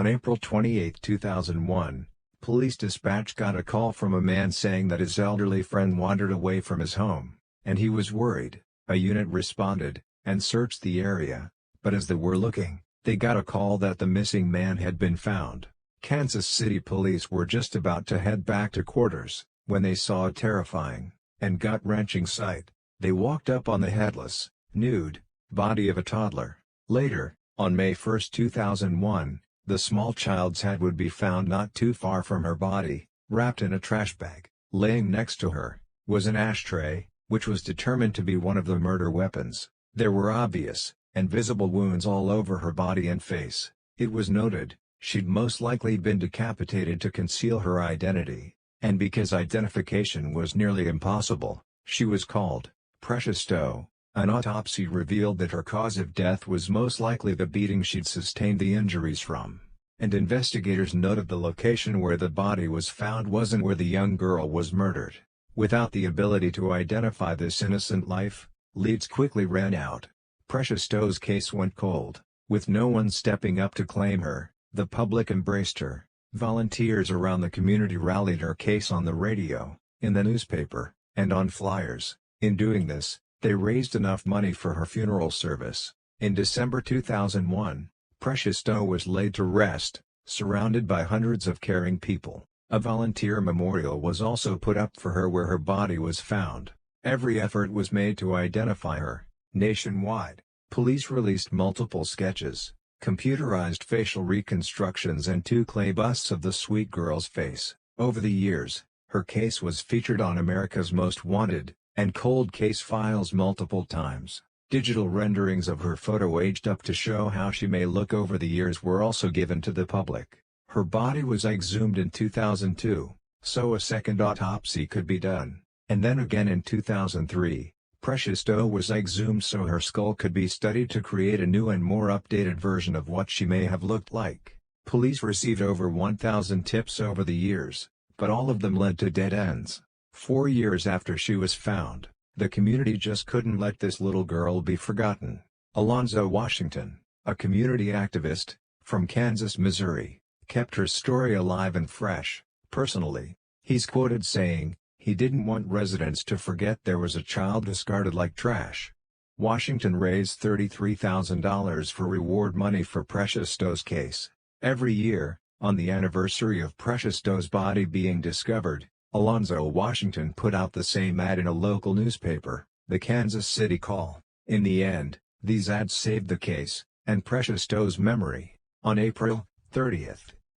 On April 28, 2001, police dispatch got a call from a man saying that his elderly friend wandered away from his home, and he was worried. A unit responded, and searched the area, but as they were looking, they got a call that the missing man had been found. Kansas City police were just about to head back to quarters, when they saw a terrifying, and gut-wrenching sight. They walked up on the headless, nude, body of a toddler. Later, on May 1, 2001, the small child's head would be found not too far from her body, wrapped in a trash bag. Laying next to her was an ashtray, which was determined to be one of the murder weapons. There were obvious and visible wounds all over her body and face. It was noted she'd most likely been decapitated to conceal her identity, and because identification was nearly impossible, she was called Precious Doe. An autopsy revealed that her cause of death was most likely the beating she'd sustained the injuries from, and investigators noted the location where the body was found wasn't where the young girl was murdered. Without the ability to identify this innocent life, leads quickly ran out. Precious Doe's case went cold, with no one stepping up to claim her. The public embraced her. Volunteers around the community rallied her case on the radio, in the newspaper, and on flyers. In doing this, they raised enough money for her funeral service. In December 2001, Precious Doe was laid to rest, surrounded by hundreds of caring people. A volunteer memorial was also put up for her where her body was found. Every effort was made to identify her. Nationwide, police released multiple sketches, computerized facial reconstructions and 2 clay busts of the sweet girl's face. Over the years, her case was featured on America's Most Wanted and Cold Case Files multiple times. Digital renderings of her photo aged up to show how she may look over the years were also given to the public. Her body was exhumed in 2002, so a second autopsy could be done, and then again in 2003. Precious Doe was exhumed so her skull could be studied to create a new and more updated version of what she may have looked like. Police received over 1,000 tips over the years, but all of them led to dead ends. 4 years after she was found, the community just couldn't let this little girl be forgotten. Alonzo Washington, a community activist, from Kansas, Missouri, kept her story alive and fresh. Personally, he's quoted saying, he didn't want residents to forget there was a child discarded like trash. Washington raised $33,000 for reward money for Precious Doe's case. Every year, on the anniversary of Precious Doe's body being discovered, Alonzo Washington put out the same ad in a local newspaper, the Kansas City Call. In the end, these ads saved the case, and Precious Doe's memory. On April 30,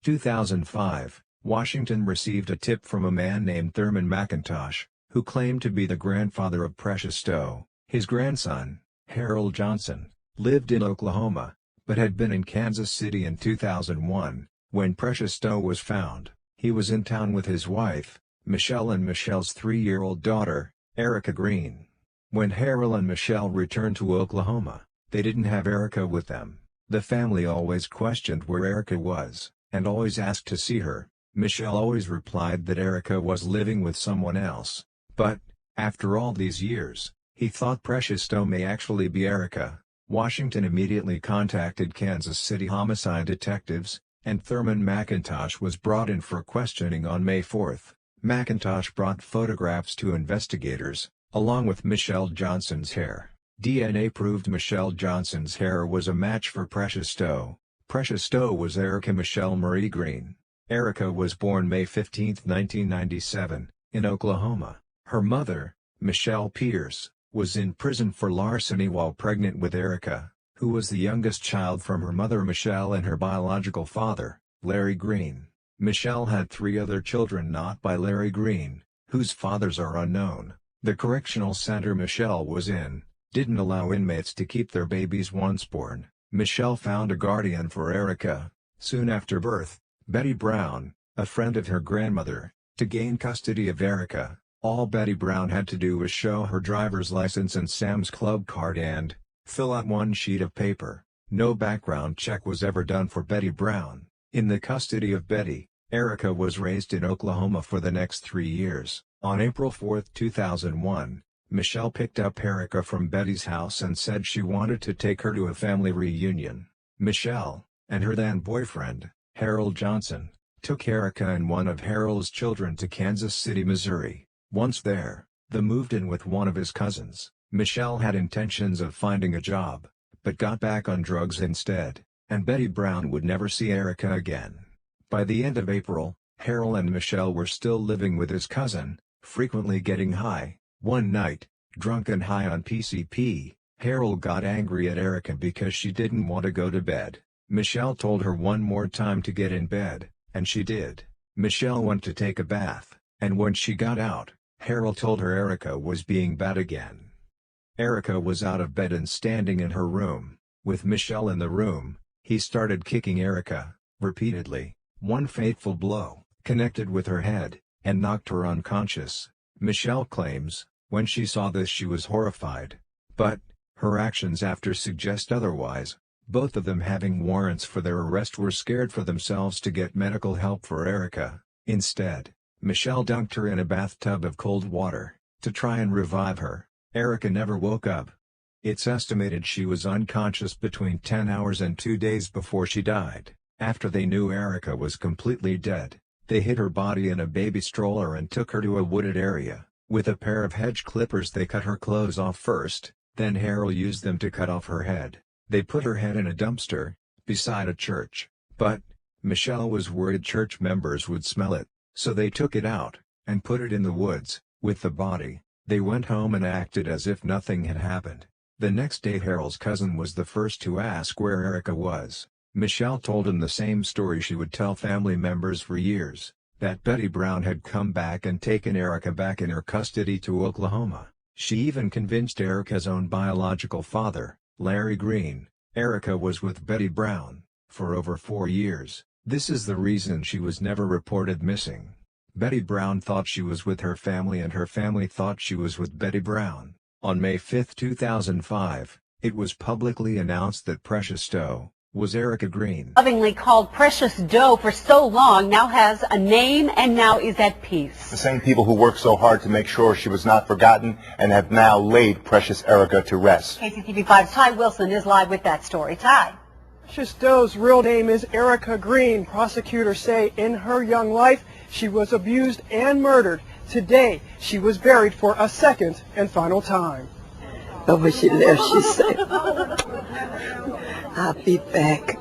2005, Washington received a tip from a man named Thurman McIntosh, who claimed to be the grandfather of Precious Doe. His grandson, Harold Johnson, lived in Oklahoma, but had been in Kansas City in 2001, when Precious Doe was found. He was in town with his wife, Michelle, and Michelle's 3-year-old daughter, Erica Green. When Harold and Michelle returned to Oklahoma, they didn't have Erica with them. The family always questioned where Erica was, and always asked to see her. Michelle always replied that Erica was living with someone else, but, after all these years, he thought Precious Doe may actually be Erica. Washington immediately contacted Kansas City homicide detectives, and Thurman McIntosh was brought in for questioning on May 4. McIntosh brought photographs to investigators, along with Michelle Johnson's hair. DNA proved Michelle Johnson's hair was a match for Precious Doe. Precious Doe was Erica Michelle Marie Green. Erica was born May 15, 1997, in Oklahoma. Her mother, Michelle Pierce, was in prison for larceny while pregnant with Erica, who was the youngest child from her mother Michelle and her biological father, Larry Green. Michelle had 3 other children not by Larry Green, whose fathers are unknown. The correctional center Michelle was in didn't allow inmates to keep their babies once born. Michelle found a guardian for Erica, soon after birth, Betty Brown, a friend of her grandmother, to gain custody of Erica. All Betty Brown had to do was show her driver's license and Sam's Club card and fill out one sheet of paper. No background check was ever done for Betty Brown. In the custody of Betty, Erica was raised in Oklahoma for the next 3 years. On April 4, 2001, Michelle picked up Erica from Betty's house and said she wanted to take her to a family reunion. Michelle, and her then boyfriend, Harold Johnson, took Erica and one of Harold's children to Kansas City, Missouri. Once there, they moved in with one of his cousins. Michelle had intentions of finding a job, but got back on drugs instead, and Betty Brown would never see Erica again. By the end of April, Harold and Michelle were still living with his cousin, frequently getting high. One night, drunk and high on PCP, Harold got angry at Erica because she didn't want to go to bed. Michelle told her one more time to get in bed, and she did. Michelle went to take a bath, and when she got out, Harold told her Erica was being bad again. Erica was out of bed and standing in her room. With Michelle in the room, he started kicking Erica, repeatedly. One fateful blow connected with her head, and knocked her unconscious. Michelle claims, when she saw this she was horrified. But, her actions after suggest otherwise. Both of them having warrants for their arrest were scared for themselves to get medical help for Erica. Instead, Michelle dunked her in a bathtub of cold water, to try and revive her. Erica never woke up. It's estimated she was unconscious between 10 hours and 2 days before she died. After they knew Erica was completely dead, they hid her body in a baby stroller and took her to a wooded area. With a pair of hedge clippers they cut her clothes off first, then Harold used them to cut off her head. They put her head in a dumpster, beside a church, but Michelle was worried church members would smell it, so they took it out, and put it in the woods, with the body. They went home and acted as if nothing had happened. The next day Harold's cousin was the first to ask where Erica was. Michelle told him the same story she would tell family members for years, that Betty Brown had come back and taken Erica back in her custody to Oklahoma. She even convinced Erica's own biological father, Larry Green. Erica was with Betty Brown for over 4 years. This is the reason she was never reported missing. Betty Brown thought she was with her family and her family thought she was with Betty Brown. On May 5, 2005, it was publicly announced that Precious Doe was Erica Green. Lovingly called Precious Doe for so long, now has a name and now is at peace. The same people who worked so hard to make sure she was not forgotten and have now laid Precious Erica to rest. KCTV5's Ty Wilson is live with that story. Ty. Precious Doe's real name is Erica Green. Prosecutors say in her young life she was abused and murdered. Today she was buried for a second and final time. But when she left, she said, I'll be back.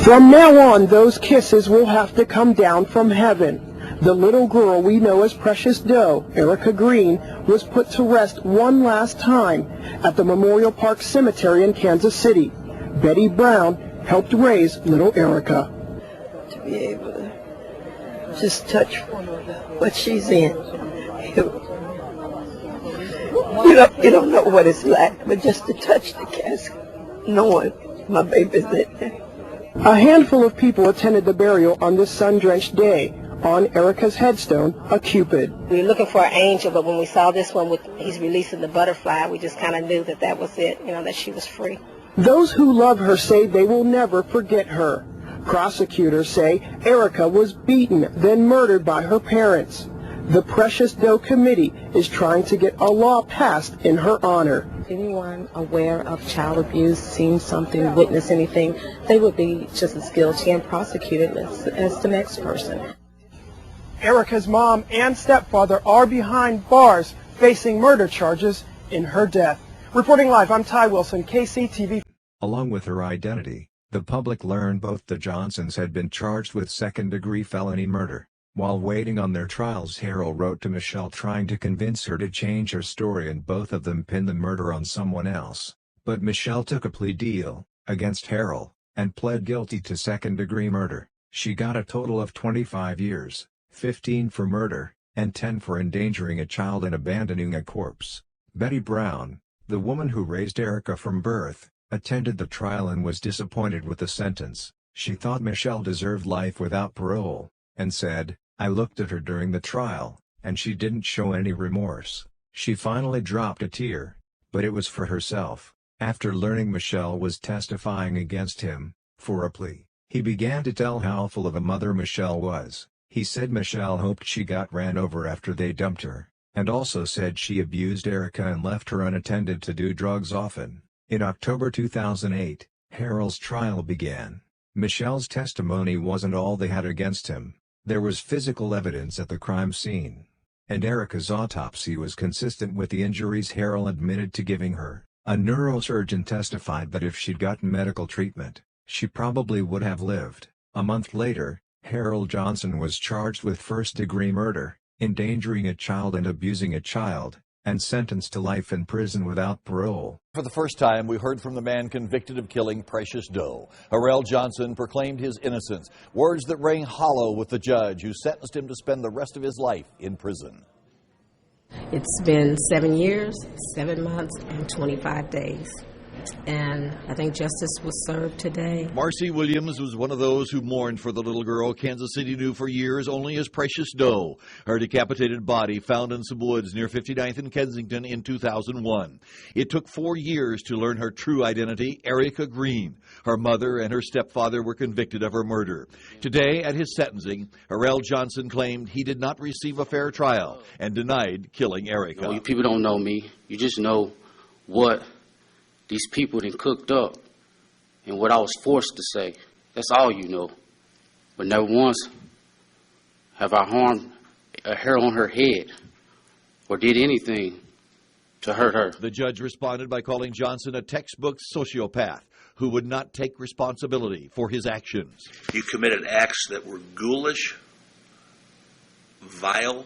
From now on, those kisses will have to come down from heaven. The little girl we know as Precious Doe, Erica Green, was put to rest one last time at the Memorial Park Cemetery in Kansas City. Betty Brown helped raise little Erica. To be able to just touch what she's in. You don't know what it's like, but just to touch the casket, knowing my baby's in there. A handful of people attended the burial on this sun-drenched day. On Erica's headstone, a cupid. We were looking for an angel, but when we saw this one with he's releasing the butterfly, we just kind of knew that that was it, that she was free. Those who love her say they will never forget her. Prosecutors say Erica was beaten, then murdered by her parents. The Precious Doe Committee is trying to get a law passed in her honor. Anyone aware of child abuse, seen something, witnessed anything, they would be just as guilty and prosecuted as the next person. Erica's mom and stepfather are behind bars, facing murder charges in her death. Reporting live, I'm Ty Wilson, KCTV. Along with her identity, the public learned both the Johnsons had been charged with second-degree felony murder. While waiting on their trials, Harold wrote to Michelle trying to convince her to change her story, and both of them pinned the murder on someone else. But Michelle took a plea deal against Harold and pled guilty to second-degree murder. She got a total of 25 years, 15 for murder, and 10 for endangering a child and abandoning a corpse. Betty Brown, the woman who raised Erica from birth, attended the trial and was disappointed with the sentence. She thought Michelle deserved life without parole, and said, "I looked at her during the trial, and she didn't show any remorse." She finally dropped a tear, but it was for herself. After learning Michelle was testifying against him, for a plea, he began to tell how awful of a mother Michelle was. He said Michelle hoped she got ran over after they dumped her, and also said she abused Erica and left her unattended to do drugs often. In October 2008, Harold's trial began. Michelle's testimony wasn't all they had against him. There was physical evidence at the crime scene. And Erica's autopsy was consistent with the injuries Harold admitted to giving her. A neurosurgeon testified that if she'd gotten medical treatment, she probably would have lived. A month later, Harold Johnson was charged with first-degree murder, endangering a child and abusing a child, and sentenced to life in prison without parole. For the first time, we heard from the man convicted of killing Precious Doe. Harold Johnson proclaimed his innocence, words that rang hollow with the judge who sentenced him to spend the rest of his life in prison. It's been 7 years, 7 months, and 25 days. And I think justice was served today. Marcy Williams was one of those who mourned for the little girl Kansas City knew for years only as Precious Doe, her decapitated body found in some woods near 59th and Kensington in 2001. It took 4 years to learn her true identity, Erica Green. Her mother and her stepfather were convicted of her murder. Today, at his sentencing, Harold Johnson claimed he did not receive a fair trial and denied killing Erica. You people don't know me. You just know what these people then cooked up and what I was forced to say. That's all you know. But never once have I harmed a hair on her head or did anything to hurt her. The judge responded by calling Johnson a textbook sociopath who would not take responsibility for his actions. You committed acts that were ghoulish, vile,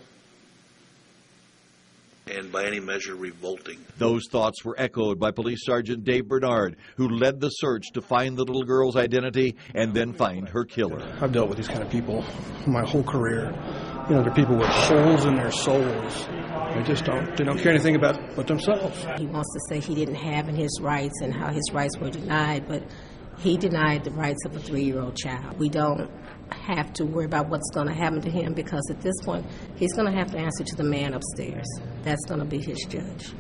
and by any measure revolting. Those thoughts were echoed by Police Sergeant Dave Bernard, who led the search to find the little girl's identity and then find her killer. I've dealt with these kind of people my whole career. You know, they're people with holes in their souls. They don't care anything about but themselves. He wants to say he didn't have in his rights and how his rights were denied, but he denied the rights of a 3-year-old child. We don't have to worry about what's going to happen to him because at this point, he's going to have to answer to the man upstairs. That's going to be his judge.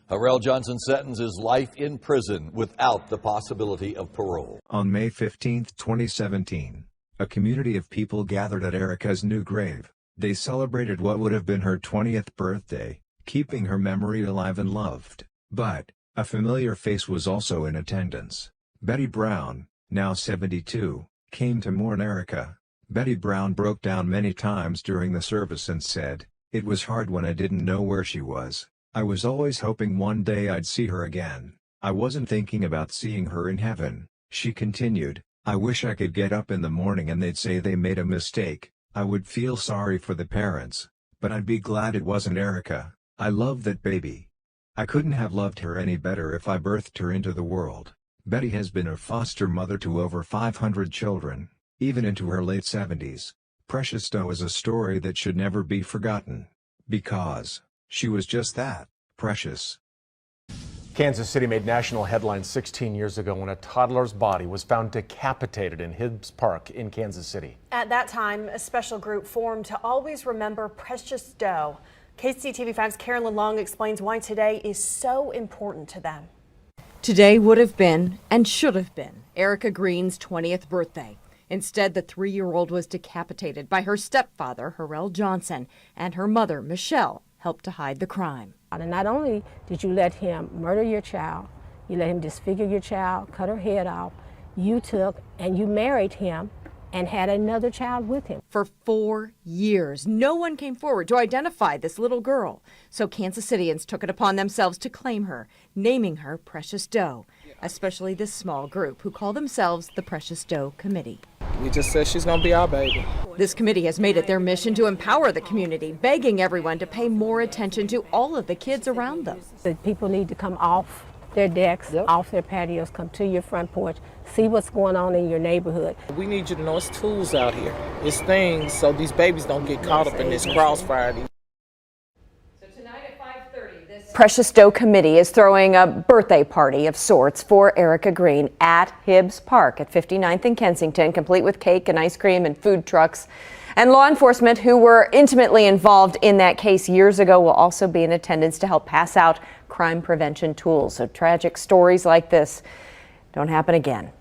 Harold Johnson's sentence is life in prison without the possibility of parole. On May 15, 2017, a community of people gathered at Erica's new grave. They celebrated what would have been her 20th birthday, keeping her memory alive and loved. But a familiar face was also in attendance. Betty Brown, now 72, came to mourn Erica. Betty Brown broke down many times during the service and said, "It was hard when I didn't know where she was. I was always hoping one day I'd see her again. I wasn't thinking about seeing her in heaven." She continued, "I wish I could get up in the morning and they'd say they made a mistake. I would feel sorry for the parents, but I'd be glad it wasn't Erica. I love that baby. I couldn't have loved her any better if I birthed her into the world." Betty has been a foster mother to over 500 children, even into her late 70s. Precious Doe is a story that should never be forgotten. Because she was just that, precious. Kansas City made national headlines 16 years ago when a toddler's body was found decapitated in Hibbs Park in Kansas City. At that time, a special group formed to always remember Precious Doe. KCTV 5's Carolyn Long explains why today is so important to them. Today would have been and should have been Erica Green's 20th birthday. Instead, the 3-year-old was decapitated by her stepfather, Harold Johnson, and her mother, Michelle, helped to hide the crime. And not only did you let him murder your child, you let him disfigure your child, cut her head off, you took and you married him and had another child with him. For 4 years, no one came forward to identify this little girl. So Kansas Cityans took it upon themselves to claim her, naming her Precious Doe, especially this small group who call themselves the Precious Doe Committee. We just said she's going to be our baby. This committee has made it their mission to empower the community, begging everyone to pay more attention to all of the kids around them. The people need to come off their decks, off their patios, come to your front porch, see what's going on in your neighborhood. We need you to know it's tools out here. It's things so these babies don't get caught up in this crossfire. Precious Doe Committee is throwing a birthday party of sorts for Erica Green at Hibbs Park at 59th and Kensington, complete with cake and ice cream and food trucks. And law enforcement who were intimately involved in that case years ago will also be in attendance to help pass out crime prevention tools. So tragic stories like this don't happen again.